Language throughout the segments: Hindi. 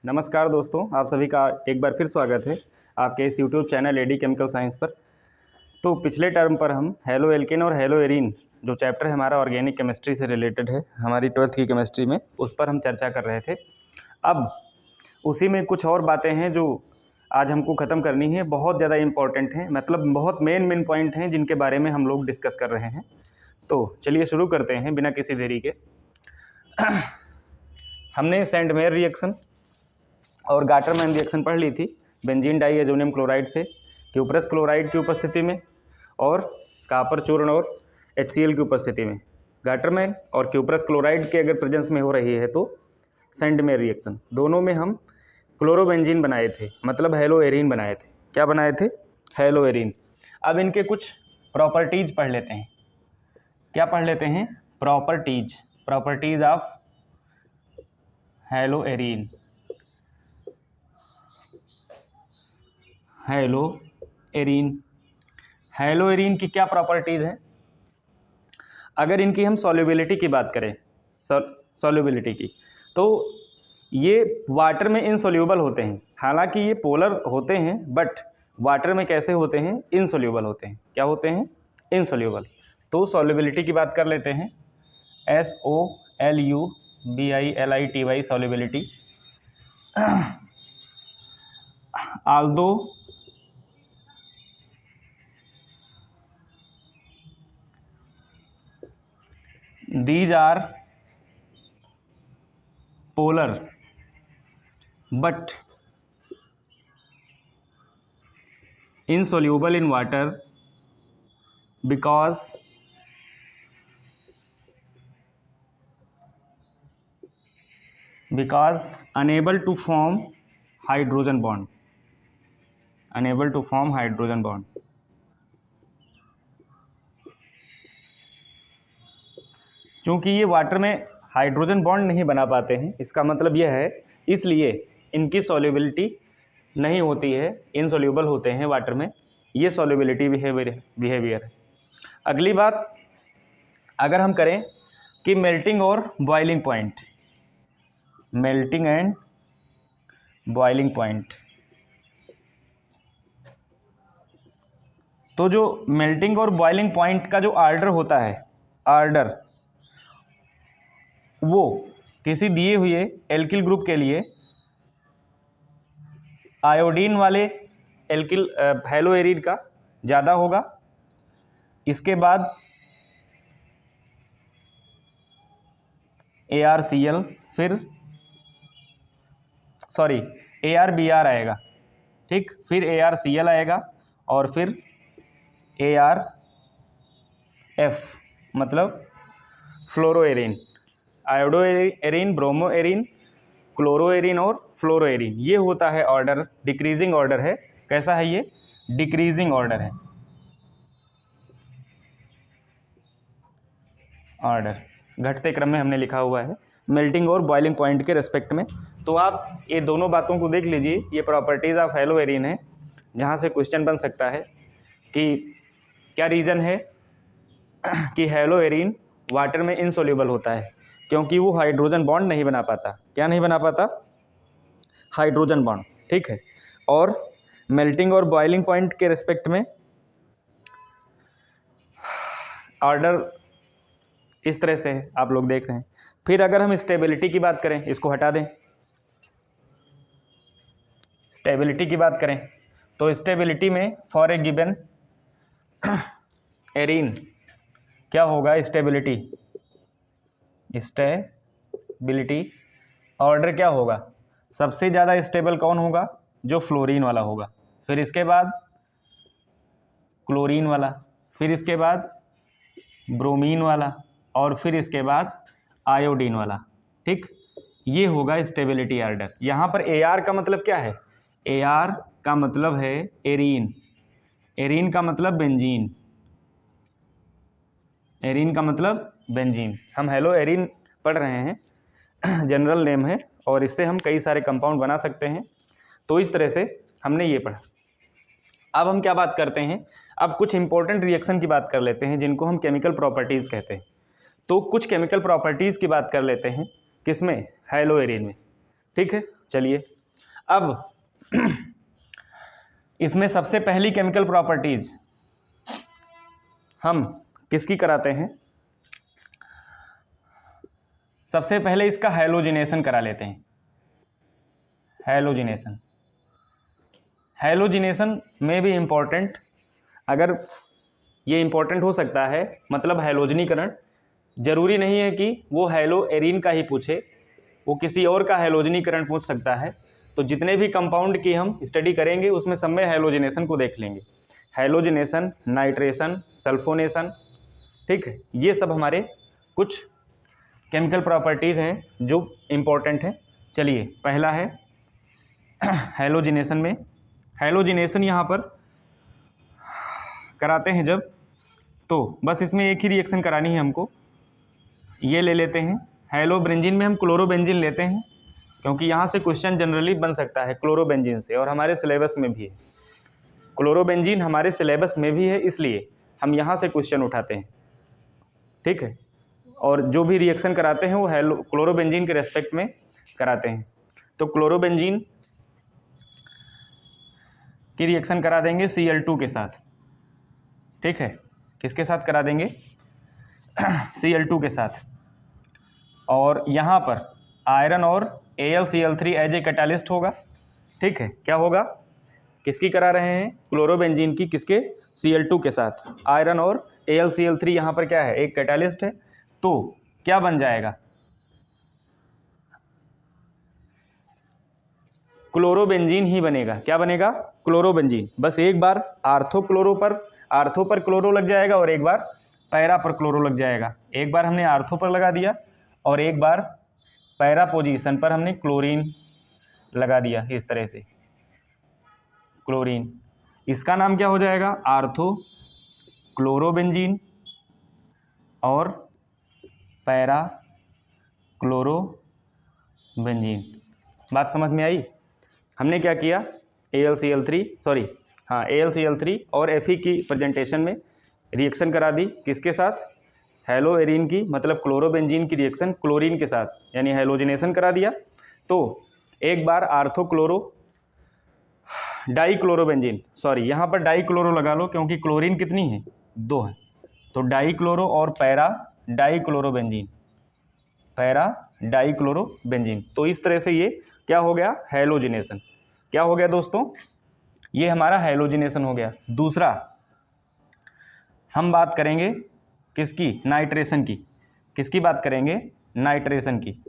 नमस्कार दोस्तों, आप सभी का एक बार फिर स्वागत है आपके इस YouTube channel AD chemical science पर। तो पिछले टर्म पर हम हेलो एल्केन और हेलो एरीन जो चैप्टर हमारा ऑर्गेनिक केमिस्ट्री से रिलेटेड है, हमारी 12th की केमिस्ट्री में, उस पर हम चर्चा कर रहे थे। अब उसी में कुछ और बातें हैं जो आज हमको ख़त्म करनी है, बहुत ज़्यादा इंपॉर्टेंट हैं, मतलब बहुत मेन पॉइंट हैं जिनके बारे में हम लोग डिस्कस कर रहे हैं। तो चलिए शुरू करते हैं बिना किसी देरी के। हमने सेंटमेयर रिएक्शन और गाटरमैन रिएक्शन पढ़ ली थी बेंजीन डाइएजोनियम क्लोराइड से क्यूप्रस क्लोराइड की उपस्थिति में और कापर चूर्ण और HCl की उपस्थिति में। गाटरमैन और क्यूप्रस क्लोराइड के अगर प्रेजेंस में हो रही है तो सेंटमेयर रिएक्शन। दोनों में हम क्लोरोबेंजीन बनाए थे, मतलब हेलो एरीन बनाए थे। क्या बनाए थे? Hello arene. अब इनके कुछ प्रॉपर्टीज पढ़ लेते हैं। क्या पढ़ लेते हैं? Properties of hello arene. Hello arene की क्या प्रॉपर्टीज़ हैं? अगर इनकी हम सॉल्युबिलिटी की बात करें, सॉल्युबिलिटी की, तो ये वाटर में इनसोल्यूबल होते हैं। हालांकि ये पोलर होते हैं, बट वाटर में कैसे होते हैं? इनसोल्यूबल होते हैं। क्या होते हैं? इनसोल्यूबल। तो सॉल्युबिलिटी की बात कर लेते हैं। SOLUBILITY solubility. although these are polar but insoluble in water because unable to form hydrogen bond. चूँकि ये वाटर में हाइड्रोजन बॉन्ड नहीं बना पाते हैं, इसका मतलब यह है, इसलिए इनकी सॉल्युबिलिटी नहीं होती है, इनसोल्यूबल होते हैं वाटर में। ये सॉल्युबिलिटी बिहेवियर है। अगली बात अगर हम करें कि मेल्टिंग और boiling point, melting and boiling point, तो जो मेल्टिंग और बॉइलिंग पॉइंट का जो ऑर्डर होता है, वो किसी दिए हुए एल्किल ग्रुप के लिए आयोडीन वाले एल्किल हेलो एरीन का ज़्यादा होगा, इसके बाद ArCl, फिर ArBr आएगा, ठीक, फिर ArCl आएगा और फिर ArF, मतलब fluoroarene, iodo arene, bromo arene, chloro arene और फ्लोरो एरीन। ये होता है ऑर्डर, डिक्रीजिंग ऑर्डर है। कैसा है ये? डिक्रीजिंग ऑर्डर है। ऑर्डर घटते क्रम में हमने लिखा हुआ है मेल्टिंग और बॉइलिंग पॉइंट के रेस्पेक्ट में। तो आप ये दोनों बातों को देख लीजिए। ये प्रॉपर्टीज़ ऑफ हेलो एरीन है, जहाँ से क्वेश्चन बन सकता है कि क्या रीज़न है कि हेलो एरीन वाटर में इनसोल्यूबल होता है? क्योंकि वो हाइड्रोजन बॉन्ड नहीं बना पाता। क्या नहीं बना पाता? हाइड्रोजन बॉन्ड, ठीक है। और मेल्टिंग और बॉइलिंग पॉइंट के रेस्पेक्ट में ऑर्डर इस तरह से आप लोग देख रहे हैं। फिर अगर हम स्टेबिलिटी की बात करें, इसको हटा दें, स्टेबिलिटी की बात करें तो स्टेबिलिटी में फॉर ए गिवन एरीन क्या होगा? स्टेबिलिटी ऑर्डर क्या होगा? सबसे ज़्यादा स्टेबल कौन होगा? जो फ्लोरीन वाला होगा, फिर इसके बाद क्लोरीन वाला, फिर इसके बाद ब्रोमीन वाला और फिर इसके बाद आयोडीन वाला, ठीक। ये होगा स्टेबिलिटी ऑर्डर। यहाँ पर Ar का मतलब क्या है? Ar का मतलब है एरीन, एरीन का मतलब बेंजीन, एरीन का मतलब बेंजीन। हम हेलो एरीन पढ़ रहे हैं, जनरल नेम है और इससे हम कई सारे कंपाउंड बना सकते हैं। तो इस तरह से हमने ये पढ़ा। अब हम क्या बात करते हैं? अब कुछ इंपॉर्टेंट रिएक्शन की बात कर लेते हैं जिनको हम केमिकल प्रॉपर्टीज़ कहते हैं। तो कुछ केमिकल प्रॉपर्टीज़ की बात कर लेते हैं, किसमें? हेलो एरीन में, ठीक है। चलिए अब इसमें सबसे पहली केमिकल प्रॉपर्टीज हम किसकी कराते हैं? सबसे पहले इसका हैलोजिनेशन करा लेते हैं। हैलोजिनेशन, हैलोजिनेशन में भी इम्पॉर्टेंट, अगर ये इम्पॉर्टेंट हो सकता है, मतलब हैलोजनीकरण जरूरी नहीं है कि वो हैलो एरीन का ही पूछे, वो किसी और का हैलोजनीकरण पूछ सकता है। तो जितने भी कंपाउंड की हम स्टडी करेंगे उसमें सब में हैलोजिनेशन को देख लेंगे। हैलोजिनेशन, नाइट्रेशन, सल्फोनेशन, ठीक है, ये सब हमारे कुछ केमिकल प्रॉपर्टीज़ हैं जो इम्पोर्टेंट हैं। चलिए, पहला है हैलोजिनेशन में, हैलोजिनेशन यहाँ पर कराते हैं जब, तो बस इसमें एक ही रिएक्शन करानी है हमको। ये ले लेते हैं हैलोब्रेंजीन में हम क्लोरोबेंजीन लेते हैं, क्योंकि यहाँ से क्वेश्चन जनरली बन सकता है क्लोरोबेंजीन से, और हमारे सिलेबस में भी है। क्लोरोबेंजीन हमारे सिलेबस में भी है, इसलिए हम यहाँ से क्वेश्चन उठाते हैं, ठीक है। और जो भी रिएक्शन कराते हैं वो क्लोरोबेंजीन के रेस्पेक्ट में कराते हैं। तो क्लोरोबेंजीन की रिएक्शन करा देंगे Cl2 के साथ, ठीक है। किसके साथ करा देंगे? Cl2 के साथ। और यहाँ पर आयरन और AlCl3 एज ए कैटालिस्ट होगा, ठीक है। क्या होगा? किसकी करा रहे हैं? क्लोरोबेंजीन की। किसके? Cl2 के साथ। आयरन और AlCl3 यहाँ पर क्या है? एक कैटालिस्ट है। तो क्या बन जाएगा? क्लोरोबेंजीन ही बनेगा। क्या बनेगा? क्लोरोबेंजीन। बस एक बार आर्थो पर क्लोरो लग जाएगा और एक बार पैरा पर क्लोरो लग जाएगा। एक बार हमने आर्थो पर लगा दिया और एक बार पैरा पोजीशन पर हमने क्लोरीन लगा दिया, इस तरह से क्लोरीन। इसका नाम क्या हो जाएगा? आर्थो क्लोरोबेंजीन और पैरा क्लोरोबेंजीन। बात समझ में आई? हमने क्या किया? AlCl3 और Fe की प्रेजेंटेशन में रिएक्शन करा दी। किसके साथ? हैलो एरीन की, मतलब क्लोरोबेंजीन की रिएक्शन क्लोरीन के साथ, यानी हैलोजिनेशन करा दिया। तो एक बार ortho chloro di chlorobenzene, sorry यहाँ पर डाई क्लोरो लगा लो, क्योंकि क्लोरीन कितनी है? 2 है। तो डाई क्लोरो और para dichlorobenzene, para dichlorobenzene. तो इस तरह से ये क्या हो गया? हैलोजिनेशन। क्या हो गया दोस्तों? ये हमारा हैलोजिनेशन हो गया। दूसरा हम बात करेंगे किसकी? नाइट्रेशन की। किसकी बात करेंगे? नाइट्रेशन की।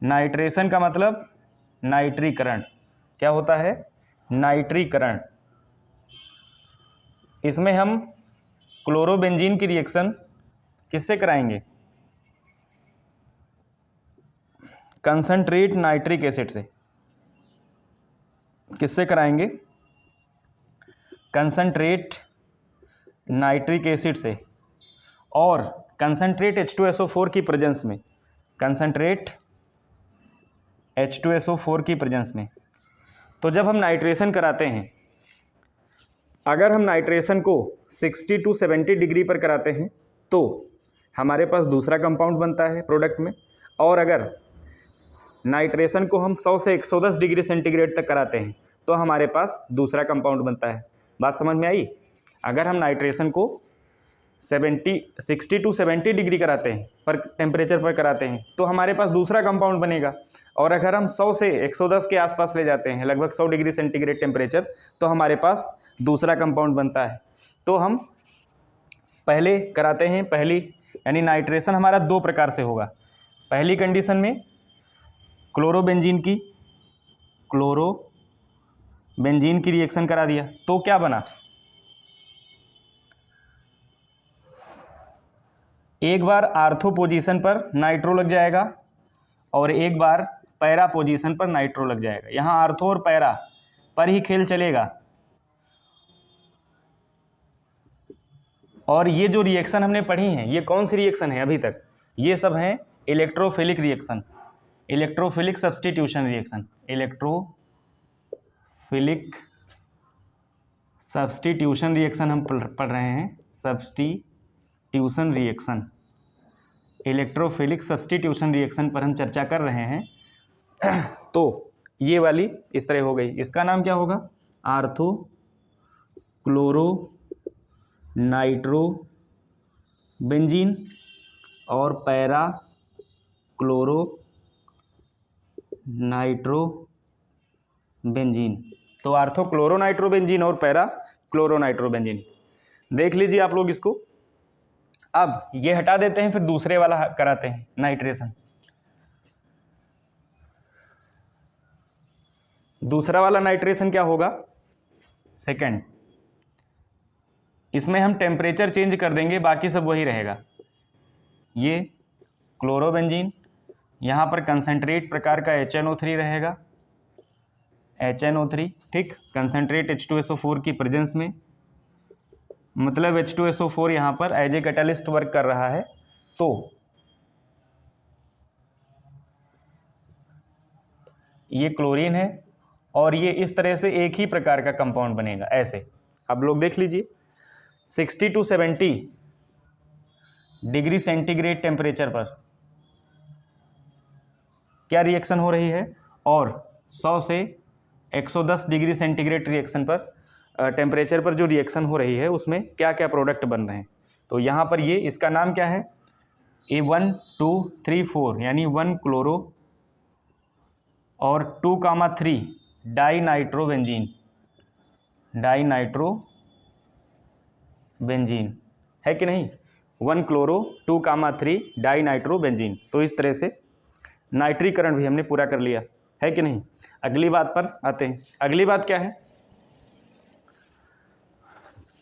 नाइट्रेशन का मतलब नाइट्रीकरण। क्या होता है? नाइट्रीकरण। इसमें हम क्लोरोबेंजीन की रिएक्शन किससे कराएंगे? कंसंट्रेट नाइट्रिक एसिड से। किससे कराएंगे? कंसंट्रेट नाइट्रिक एसिड से। और कंसंट्रेट H2SO4 की प्रेजेंस में, कंसंट्रेट H2SO4 की प्रेजेंस में। तो जब हम नाइट्रेशन कराते हैं, अगर हम नाइट्रेशन को 60 to 70 डिग्री पर कराते हैं तो हमारे पास दूसरा कंपाउंड बनता है प्रोडक्ट में। और अगर नाइट्रेशन को हम 100 से 110 डिग्री सेंटीग्रेड तक कराते हैं तो हमारे पास दूसरा कंपाउंड बनता है। बात समझ में आई? अगर हम नाइट्रेशन को 60 to 70 डिग्री कराते हैं, पर टेम्परेचर पर कराते हैं, तो हमारे पास दूसरा कंपाउंड बनेगा। और अगर हम 100 से 110 के आसपास ले जाते हैं, लगभग 100 डिग्री सेंटीग्रेड टेम्परेचर, तो हमारे पास दूसरा कंपाउंड बनता है। तो हम पहले कराते हैं, पहली यानी नाइट्रेशन हमारा 2 प्रकार से होगा। पहली कंडीशन में क्लोरोबेंजीन की रिएक्शन करा दिया तो क्या बना? एक बार आर्थो पोजीशन पर नाइट्रो लग जाएगा और एक बार पैरा पोजीशन पर नाइट्रो लग जाएगा। यहाँ आर्थो और पैरा पर ही खेल चलेगा। और ये जो रिएक्शन हमने पढ़ी हैं, ये कौन सी रिएक्शन है अभी तक? ये सब हैं electrophilic reaction, electrophilic substitution reaction. Electrophilic substitution reaction हम पढ़ रहे हैं। Substitution reaction, electrophilic substitution reaction पर हम चर्चा कर रहे हैं। तो ये वाली इस तरह हो गई, इसका नाम क्या होगा, आर्थो क्लोरो नाइट्रो बेंजीन और पैरा क्लोरो नाइट्रो बेंजीन। तो आर्थो क्लोरो नाइट्रो बेंजीन और पैरा क्लोरो नाइट्रो बेंजीन देख लीजिए आप लोग इसको। अब ये हटा देते हैं, फिर दूसरे वाला कराते हैं नाइट्रेशन। दूसरा वाला नाइट्रेशन क्या होगा, सेकंड, इसमें हम टेम्परेचर चेंज कर देंगे, बाकी सब वही रहेगा। ये क्लोरोबेंजीन, यहाँ पर कंसंट्रेट प्रकार का HNO3 रहेगा, HNO3, ठीक, कंसंट्रेट H2SO4 की प्रेजेंस में, मतलब H2SO4 यहाँ पर एज ए कैटालिस्ट वर्क कर रहा है। तो ये क्लोरीन है और ये इस तरह से एक ही प्रकार का कंपाउंड बनेगा ऐसे। अब लोग देख लीजिए 60 to 70 डिग्री सेंटीग्रेड टेम्परेचर पर क्या रिएक्शन हो रही है, और 100 से 110 डिग्री सेंटीग्रेड रिएक्शन पर टेम्परेचर पर जो रिएक्शन हो रही है उसमें क्या क्या प्रोडक्ट बन रहे हैं। तो यहाँ पर ये इसका नाम क्या है, A1 2 3 4 यानी 1 क्लोरो और 2,3 dinitrobenzene, dinitrobenzene है कि नहीं, 1 क्लोरो 2,3 डाई नाइट्रो बेंजीन। तो इस तरह से नाइट्रीकरण भी हमने पूरा कर लिया है कि नहीं। अगली बात पर आते हैं। अगली बात क्या है,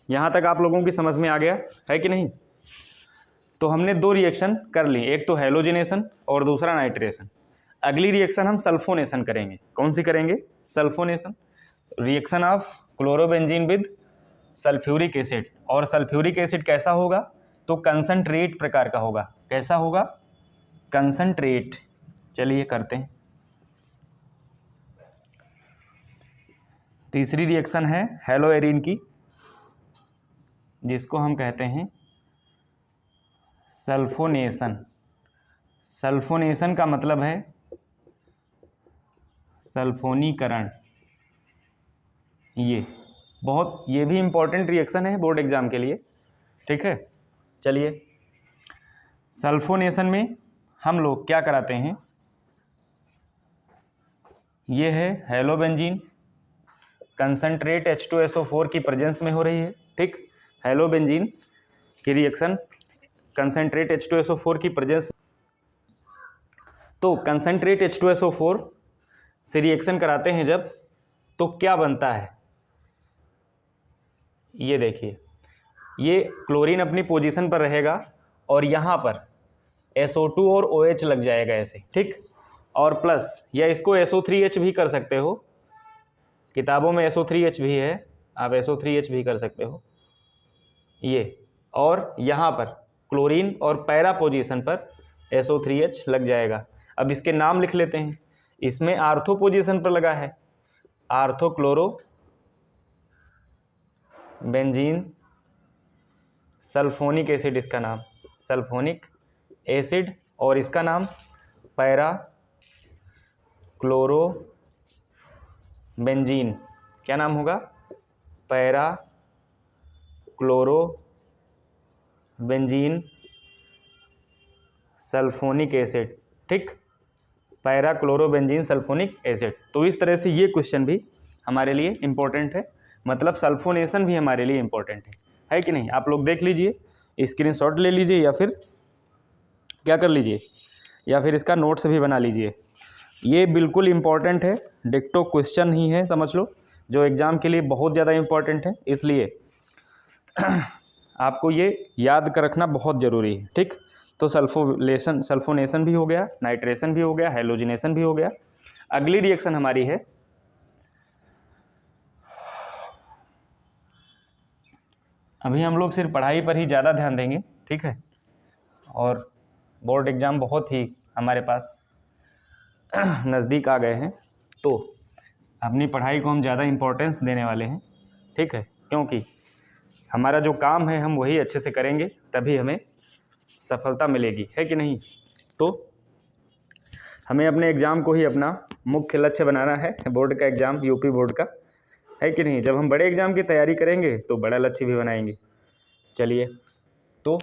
यहाँ तक आप लोगों की समझ में आ गया है कि नहीं। तो हमने दो रिएक्शन कर ली, एक तो हैलोजिनेशन और दूसरा नाइट्रेशन। अगली रिएक्शन हम सल्फोनेशन करेंगे। कौन सी करेंगे, sulphonation, reaction of chlorobenzene with sulphuric acid. और सल्फ्यूरिक एसिड कैसा होगा, तो कंसंट्रेट प्रकार का होगा। कैसा होगा, कंसंट्रेट। चलिए करते हैं। तीसरी रिएक्शन है हेलोएरिन की, जिसको हम कहते हैं सल्फोनेशन। सल्फोनेशन का मतलब है सल्फोनीकरण। ये भी इंपॉर्टेंट रिएक्शन है बोर्ड एग्जाम के लिए, ठीक है। चलिए सल्फोनेशन में हम लोग क्या कराते हैं, ये है हेलोबेंजीन, कंसंट्रेट H2SO4 की प्रेजेंस में हो रही है, ठीक। हेलोबेंजीन की रिएक्शन कंसंट्रेट H2SO4 की प्रेजेंस, तो कंसंट्रेट H2SO4 से रिएक्शन कराते हैं जब, तो क्या बनता है, ये देखिए, ये क्लोरीन अपनी पोजीशन पर रहेगा और यहाँ पर SO2 और OH लग जाएगा ऐसे, ठीक। और प्लस या इसको SO3H भी कर सकते हो, किताबों में SO3H भी है, आप SO3H भी कर सकते हो ये। और यहाँ पर क्लोरीन और पैरा पोजीशन पर SO3H लग जाएगा। अब इसके नाम लिख लेते हैं। इसमें आर्थो पोजीशन पर लगा है, ortho chloro benzene sulphonic acid, इसका नाम सल्फोनिक एसिड, और इसका नाम पैरा क्लोरो बेंजीन। क्या नाम होगा, para chloro benzene sulphonic acid, ठीक, para chloro benzene sulphonic acid. तो इस तरह से ये क्वेश्चन भी हमारे लिए इम्पोर्टेंट है, मतलब सल्फोनेशन भी हमारे लिए इम्पोर्टेंट है कि नहीं। आप लोग देख लीजिए, स्क्रीनशॉट ले लीजिए, या फिर क्या कर लीजिए, या फिर इसका नोट्स भी बना लीजिए। ये बिल्कुल इम्पॉर्टेंट है, डिक्टो क्वेश्चन ही है, समझ लो, जो एग्ज़ाम के लिए बहुत ज़्यादा इम्पॉर्टेंट है, इसलिए आपको ये याद कर रखना बहुत ज़रूरी है, ठीक। तो सल्फोनेशन भी हो गया, नाइट्रेशन भी हो गया, हैलोजिनेशन भी हो गया। अगली रिएक्शन हमारी है अभी हम लोग सिर्फ पढ़ाई पर ही ज़्यादा ध्यान देंगे, ठीक है, और बोर्ड एग्ज़ाम बहुत ही हमारे पास नज़दीक आ गए हैं, तो अपनी पढ़ाई को हम ज़्यादा इम्पोर्टेंस देने वाले हैं, ठीक है, क्योंकि हमारा जो काम है हम वही अच्छे से करेंगे, तभी हमें सफलता मिलेगी, है कि नहीं। तो हमें अपने एग्ज़ाम को ही अपना मुख्य लक्ष्य बनाना है, बोर्ड का एग्ज़ाम, यूपी बोर्ड का, है कि नहीं। जब हम बड़े एग्ज़ाम की तैयारी करेंगे तो बड़ा लक्ष्य भी बनाएंगे। चलिए, तो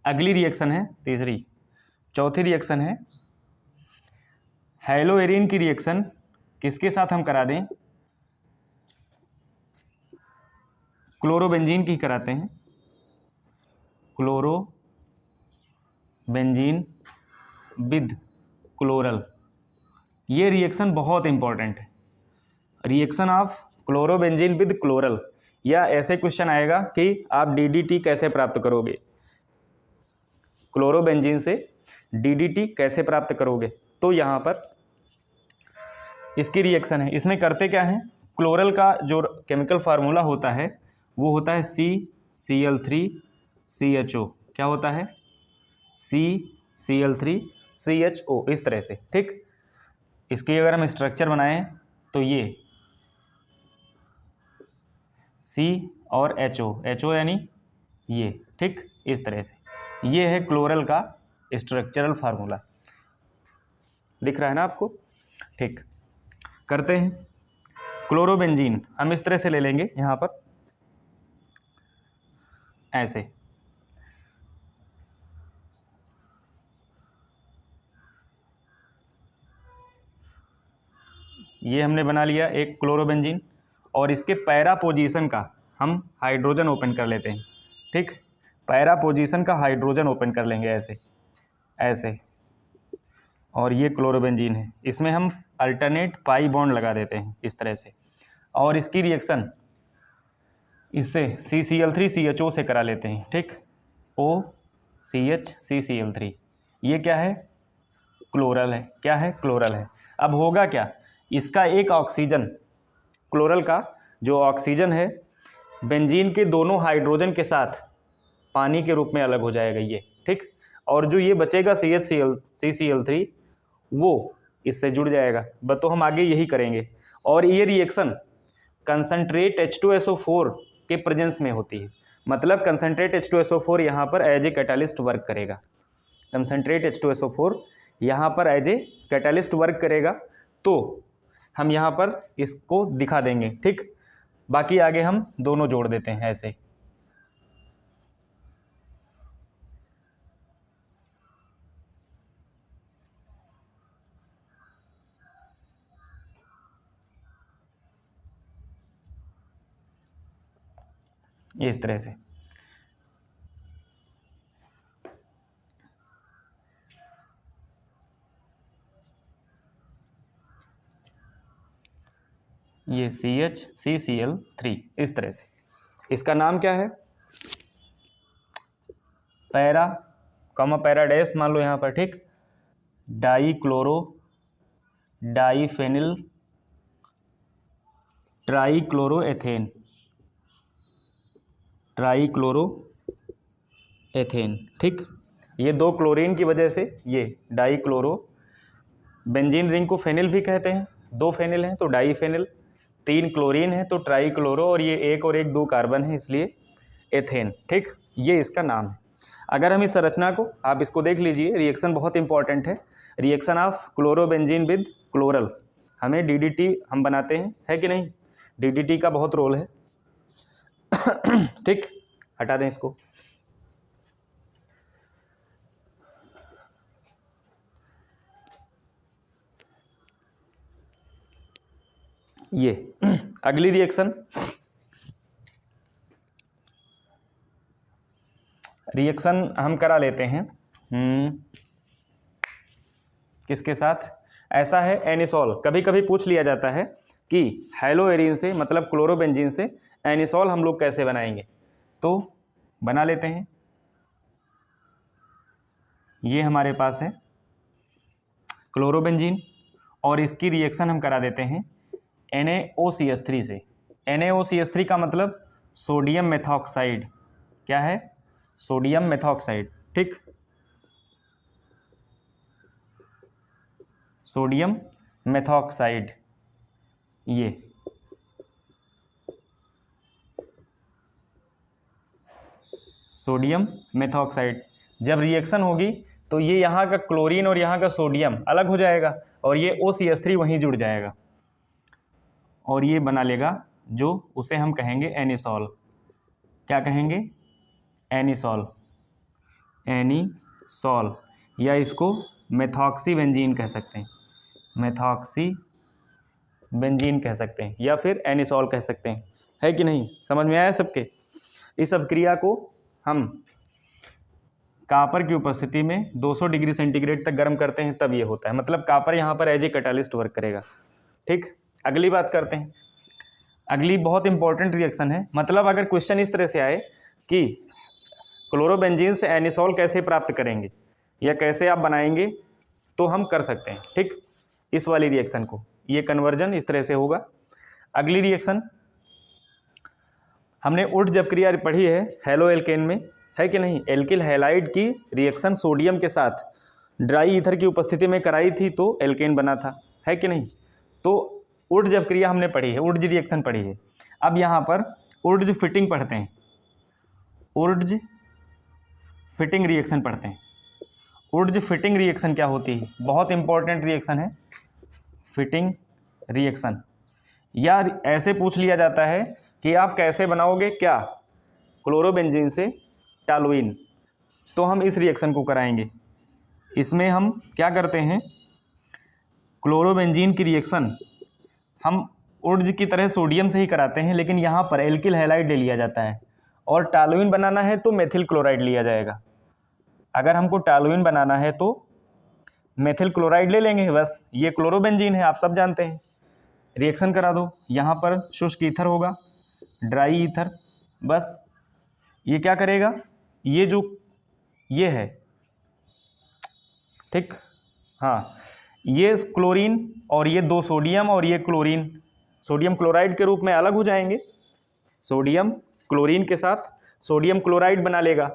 अगली रिएक्शन है तीसरी, चौथी रिएक्शन है हैलोएरिन की रिएक्शन किसके साथ हम करा दें, क्लोरोबेंजीन की कराते हैं, क्लोरोबेंजीन विद क्लोरल। ये रिएक्शन बहुत इंपॉर्टेंट है, reaction of chlorobenzene with chloral. या ऐसे क्वेश्चन आएगा कि आप डीडीटी कैसे प्राप्त करोगे, क्लोरोबेंजीन से डीडीटी कैसे प्राप्त करोगे। तो यहाँ पर इसकी रिएक्शन है, इसमें करते क्या है, क्लोरल का जो केमिकल फार्मूला होता है वो होता है CCl3CHO। क्या होता है, CCl3CHO, इस तरह से, ठीक। इसकी अगर हम स्ट्रक्चर बनाएं तो ये C और HO यानी ये, ठीक, इस तरह से। ये है क्लोरल का स्ट्रक्चरल फार्मूला, दिख रहा है ना आपको, ठीक। करते हैं क्लोरोबेंजीन, हम इस तरह से ले लेंगे यहाँ पर, ऐसे। ये हमने बना लिया एक क्लोरोबेंजीन, और इसके पैरा पोजीशन का हम हाइड्रोजन ओपन कर लेते हैं, ठीक। पैरा पोजीशन का हाइड्रोजन ओपन कर लेंगे ऐसे ऐसे, और ये क्लोरोबेंजीन है, इसमें हम अल्टरनेट पाई बॉन्ड लगा देते हैं इस तरह से, और इसकी रिएक्शन इससे CCl3CHO से करा लेते हैं, ठीक। OCH CCl3, ये क्या है, क्लोरल है। क्या है, क्लोरल है। अब होगा क्या, इसका एक ऑक्सीजन, क्लोरल का जो ऑक्सीजन है बेंजीन के दोनों हाइड्रोजन के साथ पानी के रूप में अलग हो जाएगा ये, ठीक। और जो ये बचेगा CCl3 वो इससे जुड़ जाएगा, बस। तो हम आगे यही करेंगे, और ये रिएक्शन कंसनट्रेट H2SO4 के प्रेजेंस में होती है। मतलब कंसनट्रेट H2SO4 यहाँ पर एज ए कैटालिस्ट वर्क करेगा, कंसनट्रेट H2SO4 यहाँ पर एज ए कैटालिस्ट वर्क करेगा। तो हम यहाँ पर इसको दिखा देंगे, ठीक। बाकी आगे हम दोनों जोड़ देते हैं ऐसे। इस तरह से ये CH3Cl3 इस तरह से। इसका नाम क्या है, पैरा कॉमा पैरा डैश मान लो यहाँ पर, ठीक। डाईक्लोरो डाईफेनिल ट्राईक्लोरोएथेन, ट्राईक्लोरोएथेन, ठीक। ये दो क्लोरीन की वजह से ये डाईक्लोरो, बेंजीन रिंग को फेनिल भी कहते हैं, दो फेनिल हैं तो डाईफेनिल, तीन क्लोरीन है तो ट्राईक्लोरो, और ये एक और एक दो कार्बन है इसलिए एथेन, ठीक। ये इसका नाम है। अगर हम इस संरचना को, आप इसको देख लीजिए, रिएक्शन बहुत इंपॉर्टेंट है, reaction of chlorobenzene with chloral. हमें डीडीटी हम बनाते हैं, है कि नहीं, डीडीटी का बहुत रोल है, ठीक। हटा दें इसको। ये अगली रिएक्शन, हम करा लेते हैं किसके साथ, ऐसा है एनिसोल। कभी कभी पूछ लिया जाता है कि हैलोएरिन से मतलब क्लोरोबेंजीन से एनिसोल हम लोग कैसे बनाएंगे, तो बना लेते हैं। ये हमारे पास है क्लोरोबेंजीन, और इसकी रिएक्शन हम करा देते हैं NaOCH3 से। NaOCH3 का मतलब सोडियम मेथॉक्साइड। क्या है, सोडियम मेथॉक्साइड, ठीक। सोडियम मेथॉक्साइड, ये सोडियम मेथॉक्साइड। जब रिएक्शन होगी तो ये यहाँ का क्लोरीन और यहाँ का सोडियम अलग हो जाएगा और ये OCH3 वहीं जुड़ जाएगा और ये बना लेगा जो उसे हम कहेंगे एनिसॉल। क्या कहेंगे? एनिसॉल। एनिसॉल या इसको मेथॉक्सी बेंजीन कह सकते हैं, मेथॉक्सी बेंजीन कह सकते हैं या फिर एनिसॉल कह सकते हैं, है कि नहीं? समझ में आया सबके? इस अभिक्रिया को हम कापर की उपस्थिति में 200 डिग्री सेंटीग्रेड तक गर्म करते हैं, तब ये होता है। मतलब कापर यहाँ पर एज ए कैटालिस्ट वर्क करेगा। ठीक, अगली बात करते हैं। अगली बहुत इंपॉर्टेंट रिएक्शन है। मतलब अगर क्वेश्चन इस तरह से आए कि क्लोरोबेंजीन से एनिसॉल कैसे प्राप्त करेंगे या कैसे आप बनाएंगे, तो हम कर सकते हैं। ठीक, इस वाली रिएक्शन को, ये कन्वर्जन इस तरह से होगा। अगली रिएक्शन हमने उर्ज क्रिया पढ़ी है हेलो एल्केन में, है कि नहीं? एल्किल हैलाइड की रिएक्शन सोडियम के साथ ड्राई ईथर की उपस्थिति में कराई थी तो एल्केन बना था, है कि नहीं? तो उर्ज क्रिया हमने पढ़ी है, उर्ज रिएक्शन पढ़ी है। अब यहाँ पर उर्ज फिटिंग पढ़ते हैं, उर्ज फिटिंग रिएक्शन पढ़ते हैं। उर्ज फिटिंग रिएक्शन क्या होती है? बहुत इंपॉर्टेंट रिएक्शन है फिटिंग रिएक्शन। या ऐसे पूछ लिया जाता है कि आप कैसे बनाओगे क्या क्लोरोबेंजीन से टॉलुइन, तो हम इस रिएक्शन को कराएंगे। इसमें हम क्या करते हैं, क्लोरोबेंजीन की रिएक्शन हम उर्ज की तरह सोडियम से ही कराते हैं, लेकिन यहाँ पर एल्किल हैलाइड ले लिया जाता है और टॉलुइन बनाना है तो मेथिल क्लोराइड लिया जाएगा। अगर हमको टॉलुइन बनाना है तो मेथिल क्लोराइड ले लेंगे बस। ये क्लोरोबेंजीन है, आप सब जानते हैं। रिएक्शन करा दो, यहाँ पर शुष्क ईथर होगा, ड्राई ईथर, बस ये क्या करेगा, ये जो ये है, ठीक, हाँ, ये क्लोरीन और ये दो सोडियम और ये क्लोरीन सोडियम क्लोराइड के रूप में अलग हो जाएंगे। सोडियम क्लोरीन के साथ सोडियम क्लोराइड बना लेगा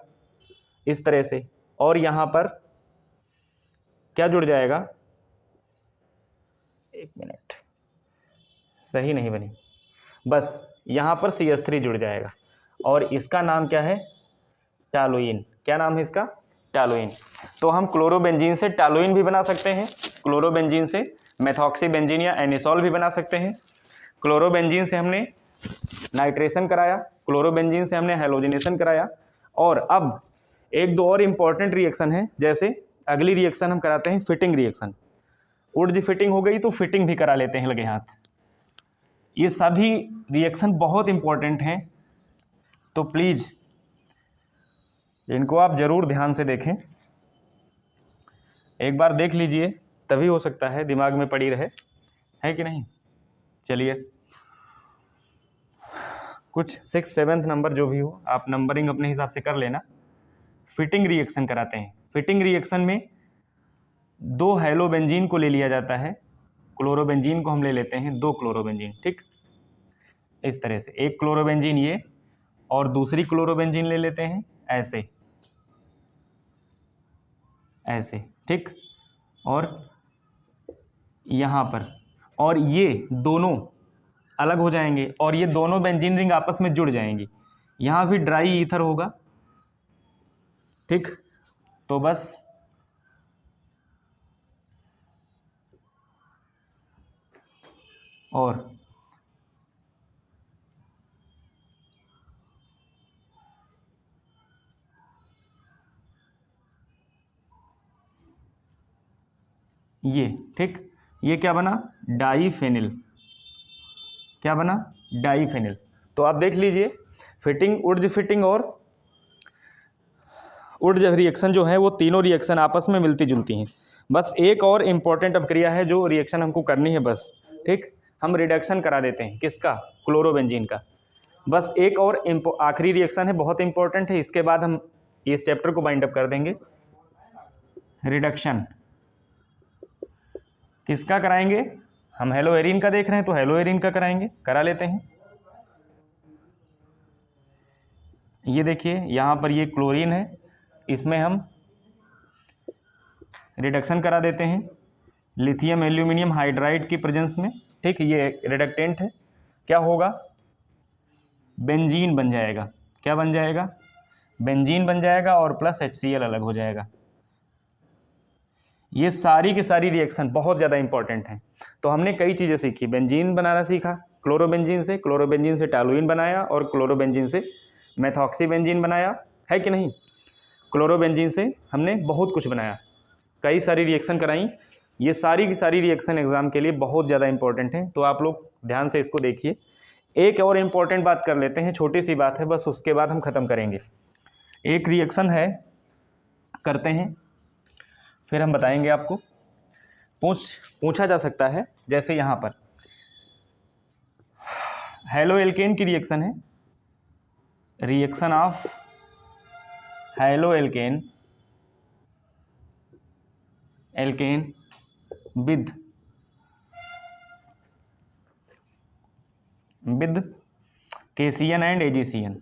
इस तरह से, और यहाँ पर क्या जुड़ जाएगा, एक मिनट, सही नहीं बनी, बस यहाँ पर CH3 जुड़ जाएगा और इसका नाम क्या है, टॉलुइन। क्या नाम है इसका? टॉलुइन। तो हम क्लोरोबेंजीन से टॉलुइन भी बना सकते हैं, क्लोरोबेंजीन से मेथॉक्सी बेंजीन या एनिसॉल भी बना सकते हैं। क्लोरोबेंजीन से हमने नाइट्रेशन कराया, क्लोरोबेंजीन से हमने हैलोजिनेशन कराया, और अब एक दो और इम्पॉर्टेंट रिएक्शन है। जैसे अगली रिएक्शन हम कराते हैं फिटिंग रिएक्शन। उर्ज फिटिंग हो गई तो फिटिंग भी करा लेते हैं लगे हाथ। ये सभी रिएक्शन बहुत इंपॉर्टेंट हैं, तो प्लीज़ इनको आप ज़रूर ध्यान से देखें। एक बार देख लीजिए, तभी हो सकता है दिमाग में पड़ी रहे, है कि नहीं? चलिए, कुछ 6, 7 नंबर जो भी हो, आप नंबरिंग अपने हिसाब से कर लेना। फिटिंग रिएक्शन कराते हैं। फिटिंग रिएक्शन में 2 हैलोबेंजीन को ले लिया जाता है, क्लोरोबेंजीन को हम ले लेते हैं 2 क्लोरोबेंजीन। ठीक, इस तरह से एक क्लोरोबेंजीन ये और दूसरी क्लोरोबेंजीन ले लेते हैं ऐसे ऐसे, ठीक, और यहाँ पर, और ये दोनों अलग हो जाएंगे और ये दोनों बेंजीन रिंग आपस में जुड़ जाएंगी। यहाँ भी ड्राई ईथर होगा, ठीक, तो बस और ये, ठीक, ये क्या बना, डाईफेनिल। क्या बना, डाईफेनिल। तो आप देख लीजिए, फिटिंग, उर्ज फिटिंग और उर्ज रिएक्शन जो है वो तीनों रिएक्शन आपस में मिलती जुलती हैं। बस एक और इम्पॉर्टेंट अपक्रिया है जो रिएक्शन हमको करनी है बस, ठीक, हम रिडक्शन करा देते हैं किसका, क्लोरोबेंजीन का। बस एक और आखिरी रिएक्शन है, बहुत इंपॉर्टेंट है, इसके बाद हम इस चैप्टर को बाइंड अप कर देंगे। रिडक्शन किसका कराएंगे, हम हेलोएरिन का देख रहे हैं तो हेलोएरिन का कराएंगे, करा लेते हैं। ये देखिए यहाँ पर ये क्लोरीन है, इसमें हम रिडक्शन करा देते हैं लिथियम एल्यूमिनियम हाइड्राइड की प्रेजेंस में, ठीक, ये रिडक्टेंट है। क्या होगा, बेंजीन बन जाएगा। क्या बन जाएगा, बेंजीन बन जाएगा और प्लस HCl अलग हो जाएगा। ये सारी की सारी रिएक्शन बहुत ज़्यादा इंपॉर्टेंट हैं। तो हमने कई चीज़ें सीखी, बेंजीन बनाना सीखा, क्लोरोबेंजीन से टॉलुइन बनाया और क्लोरोबेंजीन से मेथॉक्सीबेंजीन बनाया, है कि नहीं। क्लोरोबेंजीन से हमने बहुत कुछ बनाया, कई सारी रिएक्शन कराई। ये सारी की सारी रिएक्शन एग्जाम के लिए बहुत ज़्यादा इंपॉर्टेंट है, तो आप लोग ध्यान से इसको देखिए। एक और इम्पॉर्टेंट बात कर लेते हैं, छोटी सी बात है बस, उसके बाद हम ख़त्म करेंगे। एक रिएक्शन है, करते हैं, फिर हम बताएंगे आपको। पूछा जा सकता है, जैसे यहाँ पर हेलो एल्केन की रिएक्शन है, reaction of halo alkane with KCN and AgCN।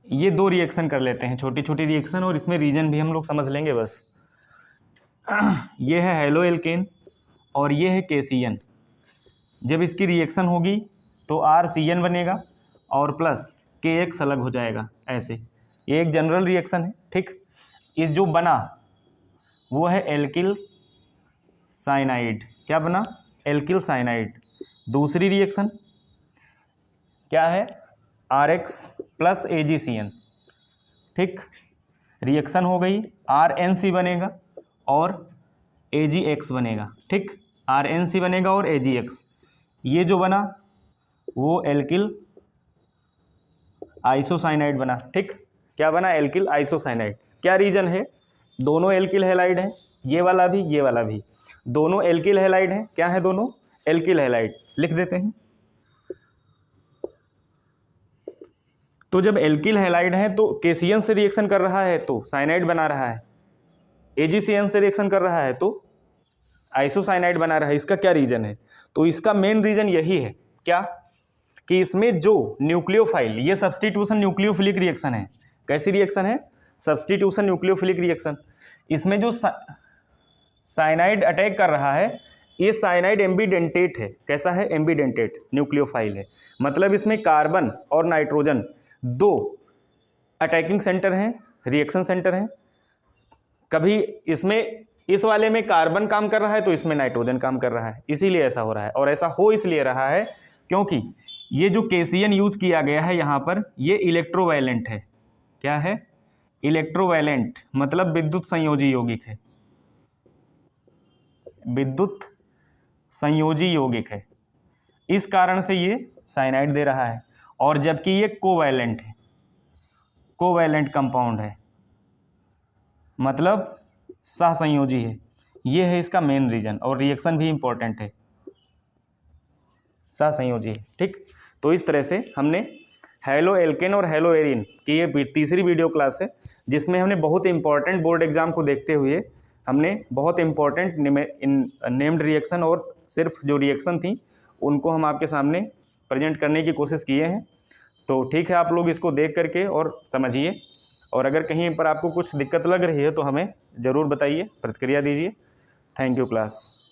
ये दो रिएक्शन कर लेते हैं, छोटी छोटी रिएक्शन, और इसमें रीजन भी हम लोग समझ लेंगे बस। ये है हेलो एल्केन और ये है KCN। जब इसकी रिएक्शन होगी तो RCN बनेगा और प्लस KX अलग हो जाएगा, ऐसे। ये एक जनरल रिएक्शन है, ठीक। इस जो बना वो है एल्किल साइनाइड। क्या बना? Alkyl cyanide. दूसरी रिएक्शन क्या है? RX प्लस AgCN, ठीक। रिएक्शन हो गई, RNC बनेगा और AgX बनेगा, ठीक। RNC बनेगा और AgX। ये जो बना वो एल्किल आइसोसाइनाइड बना, ठीक। क्या बना? Alkyl isocyanide. क्या रीजन है? दोनों एल्किल हैलाइड हैं, ये वाला भी ये वाला भी, दोनों एल्किल हैलाइड हैं। क्या है? दोनों एल्किल हैलाइड। लिख देते हैं। तो जब एल्किल हैलाइड है तो KCN से रिएक्शन कर रहा है तो साइनाइड बना रहा है, AgCN से रिएक्शन कर रहा है तो आइसोसाइनाइड बना रहा है। इसका क्या रीजन है? तो इसका मेन रीजन यही है, क्या, कि इसमें जो न्यूक्लियोफाइल, ये सब्स्टिट्यूशन न्यूक्लियोफिलिक रिएक्शन है। कैसी रिएक्शन है? Substitution nucleophilic reaction. इसमें जो साइनाइड अटैक कर रहा है, ये साइनाइड एम्बीडेंटेट है। कैसा है? एम्बीडेंटेट न्यूक्लियोफाइल है। मतलब इसमें कार्बन और नाइट्रोजन दो अटैकिंग सेंटर हैं, रिएक्शन सेंटर हैं। कभी इसमें, इस वाले में कार्बन काम कर रहा है तो इसमें नाइट्रोजन काम कर रहा है, इसीलिए ऐसा हो रहा है। और ऐसा हो इसलिए रहा है क्योंकि ये जो KCN यूज किया गया है यहाँ पर, ये इलेक्ट्रोवायलेंट है। क्या है? इलेक्ट्रोवायलेंट, मतलब विद्युत संयोजी यौगिक है, विद्युत संयोजी यौगिक है। इस कारण से ये साइनाइड दे रहा है। और जबकि ये कोवैलेंट है, कोवैलेंट कंपाउंड है, मतलब सहसंयोजी है। ये है इसका मेन रीजन, और रिएक्शन भी इंपॉर्टेंट है, सहसंयोजी है, ठीक। तो इस तरह से हमने हेलो एल्केन और हेलो एरिन की ये तीसरी वीडियो क्लास है, जिसमें हमने बहुत इंपॉर्टेंट बोर्ड एग्जाम को देखते हुए हमने बहुत इंपॉर्टेंट नेम्ड रिएक्शन और सिर्फ जो रिएक्शन थी उनको हम आपके सामने प्रेजेंट करने की कोशिश किए हैं। तो ठीक है, आप लोग इसको देख करके और समझिए, और अगर कहीं पर आपको कुछ दिक्कत लग रही है तो हमें ज़रूर बताइए, प्रतिक्रिया दीजिए। Thank you class.